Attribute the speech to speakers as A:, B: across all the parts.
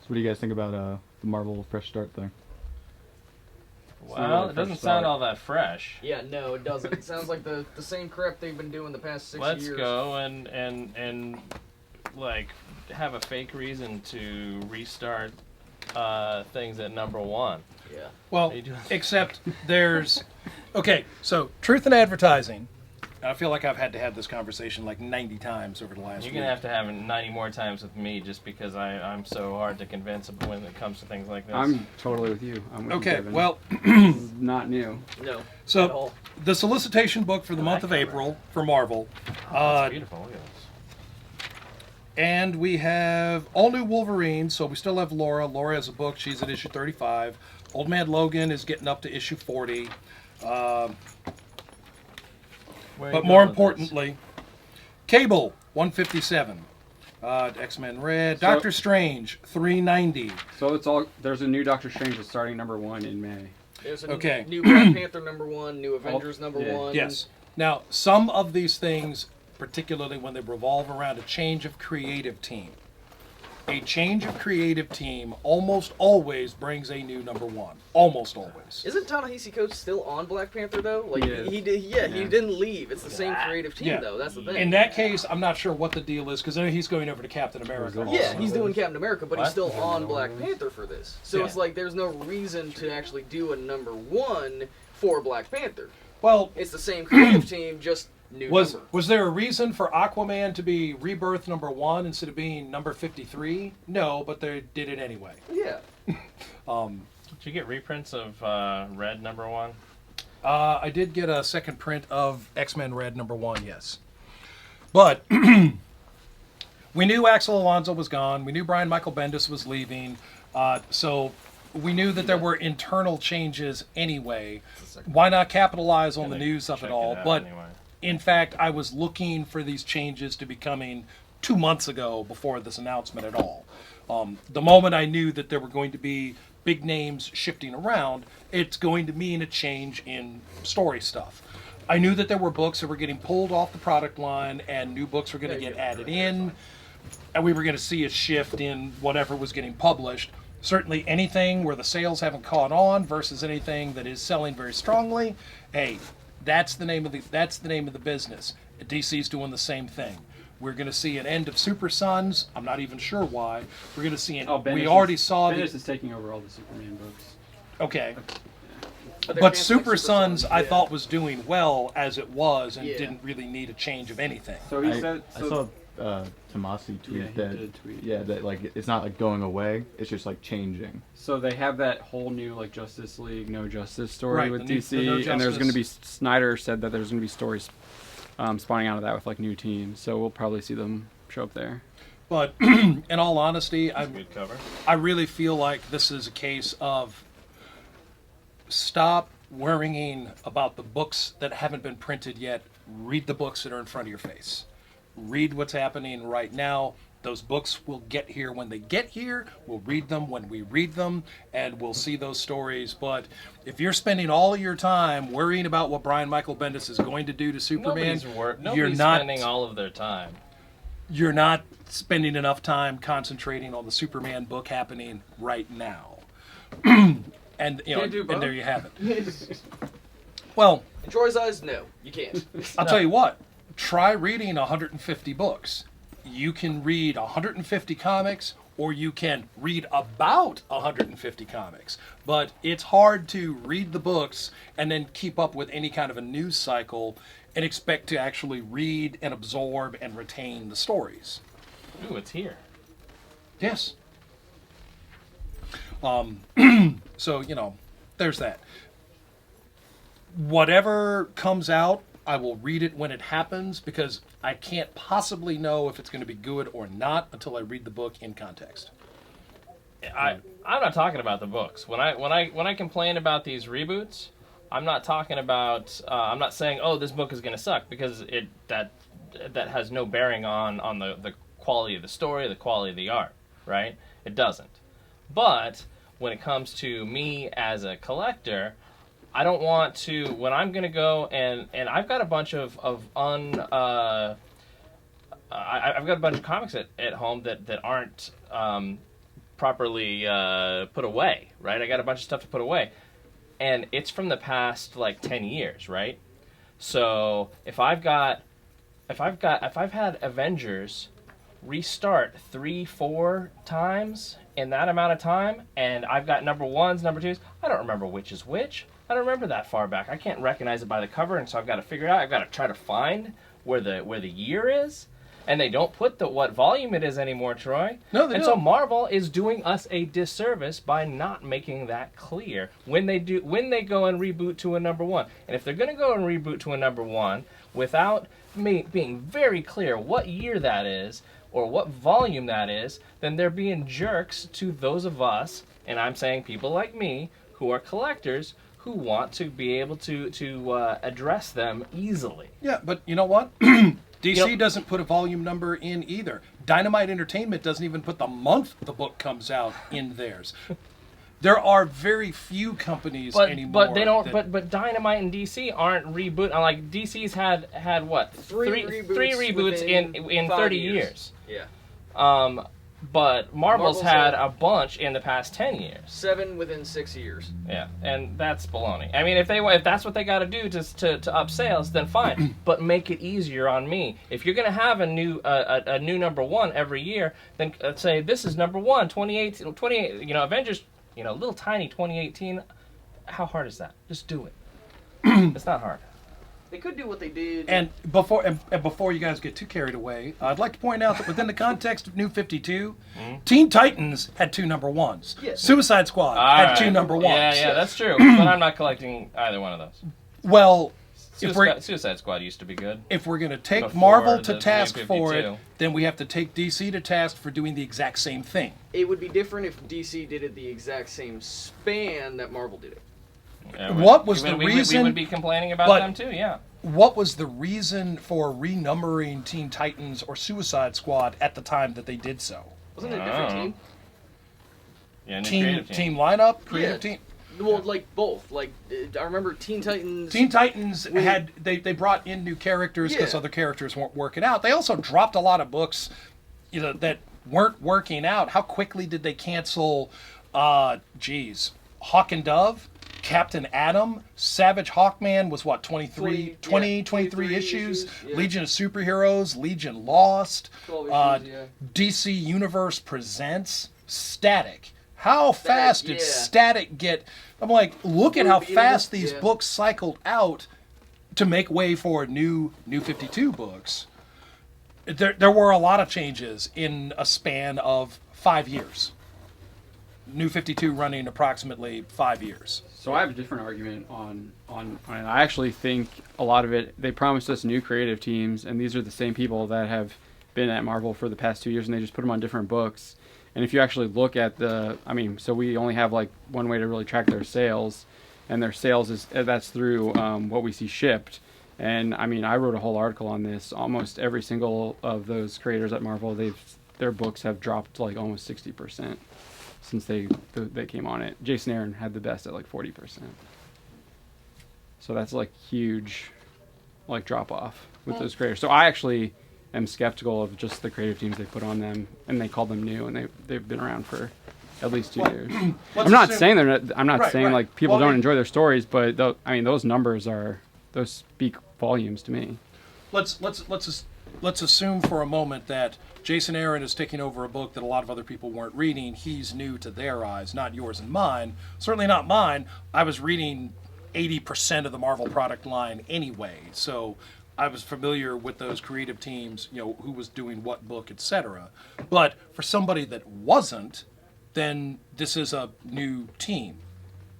A: what do you guys think about the Marvel Fresh Start thing?
B: Well, it doesn't sound all that fresh.
C: Yeah, no, it doesn't. It sounds like the same crap they've been doing the past 6
B: Let's
C: years.
B: go and like have a fake reason to restart things at number 1.
C: Yeah.
D: Well, except there's... Okay, so truth in advertising. I feel like I've had to have this conversation like 90 times over the last
B: You're
D: week.
B: going to have it 90 more times with me just because I'm so hard to convince when it comes to things like this.
A: I'm totally with you. I'm with you,
D: Okay,
A: Kevin.
D: well...
A: This is not new.
C: No.
D: So, the solicitation book for the month of April for Marvel.
B: That's beautiful. Look at this.
D: And we have all new Wolverine, so we still have Laura. Laura has a book. She's at issue 35. Old Man Logan is getting up to issue 40. But more importantly, Cable, 157. X-Men Red.
A: So,
D: Doctor Strange, 390.
A: So there's a new Doctor Strange that's starting number 1 in May.
C: There's a new Black Panther number 1, new Avengers number 1.
D: Yes. Now, some of these things, particularly when they revolve around a change of creative team. A change of creative team almost always brings a new number 1. Almost always.
C: Isn't Ta-Nehisi Coates still on Black Panther though? Like
A: he
C: didn't leave. It's the same creative team though. That's the thing.
D: In that case, I'm not sure what the deal is because he's going over to Captain America.
C: Yeah, he's doing Captain America, but he's still on Black Panther for this. So it's like there's no reason to actually do a number 1 for Black Panther.
D: Well,
C: it's the same creative team, just new number.
D: Was there a reason for Aquaman to be Rebirth number 1 instead of being number 53? No, but they did it anyway.
C: Yeah.
B: Did you get reprints of Red number 1?
D: I did get a second print of X-Men Red number 1, yes. But we knew Axel Alonso was gone. We knew Brian Michael Bendis was leaving. So we knew that there were internal changes anyway. Why not capitalize on the news of it all? But in fact, I was looking for these changes to be coming 2 months ago before this announcement at all. The moment I knew that there were going to be big names shifting around, it's going to mean a change in story stuff. I knew that there were books that were getting pulled off the product line and new books were going to get added in, and we were going to see a shift in whatever was getting published. Certainly anything where the sales haven't caught on versus anything that is selling very strongly, hey, that's the name of the business. DC's doing the same thing. We're going to see an end of Super Sons. I'm not even sure why. We're going to see an. We already saw.
A: Bendis is taking over all the Superman books.
D: Okay. But Super Sons, I thought was doing well as it was and didn't really need a change of anything.
A: So he said.
E: I saw Tomasi tweet that like it's not like going away. It's just like changing.
A: So they have that whole new like Justice League No Justice story with DC,
D: No
A: and there's going to be Snyder said that there's going to be stories spawning out of that with like new teams. So we'll probably see them show up there.
D: But in all honesty,
B: good cover.
D: I really feel like this is a case of stop worrying about the books that haven't been printed yet. Read the books that are in front of your face. Read what's happening right now. Those books will get here when they get here. We'll read them when we read them, and we'll see those stories. But if you're spending all of your time worrying about what Brian Michael Bendis is going to do to Superman,
B: nobody's spending all of their time.
D: You're not spending enough time concentrating on the Superman book happening right now. And there you have it. Well,
C: in Troy's eyes, no, you can't.
D: I'll tell you what. Try reading 150 books. You can read 150 comics, or you can read about 150 comics. But it's hard to read the books and then keep up with any kind of a news cycle and expect to actually read and absorb and retain the stories.
B: Ooh, it's here.
D: Yes. So, there's that. Whatever comes out, I will read it when it happens because I can't possibly know if it's going to be good or not until I read the book in context.
B: I'm not talking about the books. When I complain about these reboots, I'm not talking about. I'm not saying, oh, this book is going to suck because that has no bearing on the quality of the story, the quality of the art, right? It doesn't. But when it comes to me as a collector, I don't want to, when I'm going to go and I've got a bunch of I've got a bunch of comics at home that aren't properly put away, right? I got a bunch of stuff to put away, and it's from the past like 10 years, right? So if I've had Avengers restart 3-4 times in that amount of time, and I've got number 1s, number 2s, I don't remember which is which. I don't remember that far back. I can't recognize it by the cover, and so I've got to figure it out. I've got to try to find where the year is, and they don't put what volume it is anymore, Troy.
D: No, they
B: and
D: don't.
B: so Marvel is doing us a disservice by not making that clear when they go and reboot to a number 1. And if they're going to go and reboot to a number 1 without being very clear what year that is or what volume that is, then they're being jerks to those of us, and I'm saying people like me, who are collectors, who want to be able to address them easily.
D: Yeah, but you know what? DC doesn't put a volume number in either. Dynamite Entertainment doesn't even put the month the book comes out in theirs. There are very few companies anymore.
B: But they don't. But Dynamite and DC aren't reboot. Like DC's had what three reboots in 30 years.
C: Yeah.
B: But Marvel's had a bunch in the past 10 years.
C: 7 within 6 years.
B: Yeah, and that's baloney. I mean, if that's what they got to do to up sales, then fine. But make it easier on me. If you're gonna have a new number 1 every year, then say this is number 1, 2018, 28. Avengers. Little tiny 2018. How hard is that? Just do it. It's not hard.
C: They could do what they did.
D: And before you guys get too carried away, I'd like to point out that within the context of New 52, Teen Titans had 2 number 1s.
C: Yes.
D: Suicide Squad had 2 number 1s.
B: Yeah, that's true. But I'm not collecting either one of those.
D: Well,
B: Suicide Squad used to be good.
D: if we're going to take
B: Before
D: Marvel to
B: the
D: task
B: New
D: for
B: 52.
D: it, then we have to take DC to task for doing the exact same thing.
C: It would be different if DC did it the exact same span that Marvel did it.
B: Yeah,
D: What was the
B: we
D: reason-
B: would be complaining about
D: but-
B: them too, yeah.
D: What was the reason for renumbering Teen Titans or Suicide Squad at the time that they did so?
C: Wasn't it a different team?
B: Yeah, new
D: Team
B: creative team.
D: lineup, creative
C: Yeah.
D: team.
C: Well, like both. Like I remember Teen Titans.
D: Teen Titans had they brought in new characters because
C: Yeah.
D: other characters weren't working out. They also dropped a lot of books, that weren't working out. How quickly did they cancel? Hawk and Dove, Captain Atom, Savage Hawkman was what 23 issues.
C: Yeah.
D: Legion of Superheroes, Legion Lost,
C: 12 issues, yeah.
D: DC Universe Presents, Static. How fast did
C: yeah.
D: Static get? I'm like, look at how
C: Movie
D: fast
C: universe,
D: these
C: yeah.
D: books cycled out to make way for new 52 books. There were a lot of changes in a span of 5 years. New 52 running approximately 5 years.
A: So I have a different argument on it. I actually think a lot of it, they promised us new creative teams, and these are the same people that have been at Marvel for the past 2 years, and they just put them on different books. And if you actually look at so we only have like one way to really track their sales, and their sales that's through what we see shipped. And I wrote a whole article on this. Almost every single of those creators at Marvel, their books have dropped like almost 60% since they came on it. Jason Aaron had the best at like 40%. So that's like huge, like drop off with those creators. So I actually am skeptical of just the creative teams they put on them, and they call them new, and they've been around for at least 2 years. I'm not saying they're not. I'm not saying like people don't enjoy their stories, but those numbers those speak volumes to me.
D: Let's assume for a moment that Jason Aaron is taking over a book that a lot of other people weren't reading. He's new to their eyes, not yours and mine. Certainly not mine. I was reading 80% of the Marvel product line anyway, so I was familiar with those creative teams, who was doing what book, etc. But for somebody that wasn't, then this is a new team.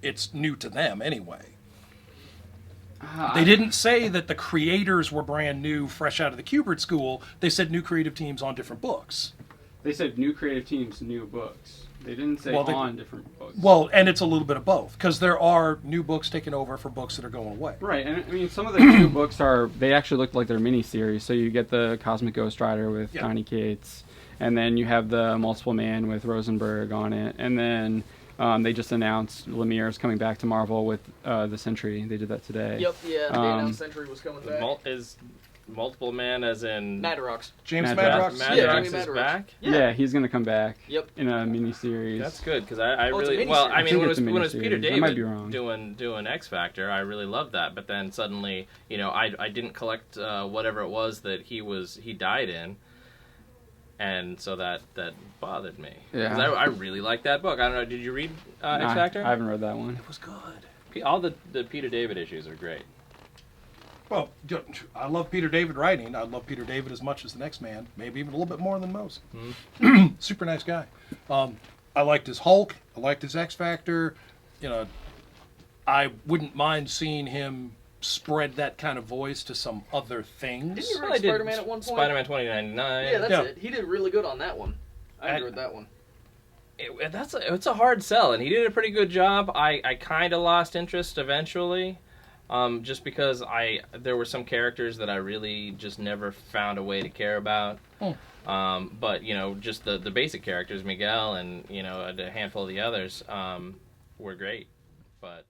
D: It's new to them anyway. They didn't say that the creators were brand new, fresh out of the Kubert school. They said new creative teams on different books.
A: They said new creative teams, new books. They didn't say on different books.
D: Well, and it's a little bit of both, because there are new books taken over for books that are going away.
A: Right, and some of the new books they actually look like they're mini-series. So you get the Cosmic Ghost Rider with Connie Cates, and then you have the Multiple Man with Rosenberg on it, and then they just announced Lemire's coming back to Marvel with the Sentry. They did that today.
C: Yep, yeah, they announced Sentry was coming back.
B: multiple man as in
C: Madrox.
D: James
A: Madrox.
D: Madrox.
C: Yeah,
B: Madrox
C: Jamie
B: is
C: Madrox.
B: back.
A: Yeah, he's gonna come back.
C: Yep.
A: In a miniseries.
B: That's good because I
C: Oh, it's a
B: really
C: miniseries.
B: well. I
A: I
B: mean,
A: think
B: when
A: it's a
B: it was Peter
A: miniseries. I might be
B: David
A: wrong.
B: doing X Factor, I really loved that. But then suddenly, I didn't collect whatever it was that he died in, and so that bothered me.
A: Yeah.
B: 'Cause I really liked that book. I don't know. Did you read X
A: Nah,
B: Factor?
A: I haven't read that one.
B: It was good. All the Peter David issues are great.
D: Well, I love Peter David writing. I love Peter David as much as the next man, maybe even a little bit more than most. Super nice guy. I liked his Hulk. I liked his X Factor. I wouldn't mind seeing him spread that kind of voice to some other things.
C: Didn't you
B: Well,
C: read
B: I did
C: Spider-Man at one point?
B: Spider-Man 2099.
C: Yeah, that's
D: Yeah.
C: it. He did really good on that one. I
B: I-
C: enjoyed that one.
B: It's a hard sell, and he did a pretty good job. I kind of lost interest eventually, just because there were some characters that I really just never found a way to care about. But just the basic characters, Miguel and a handful of the others, were great. But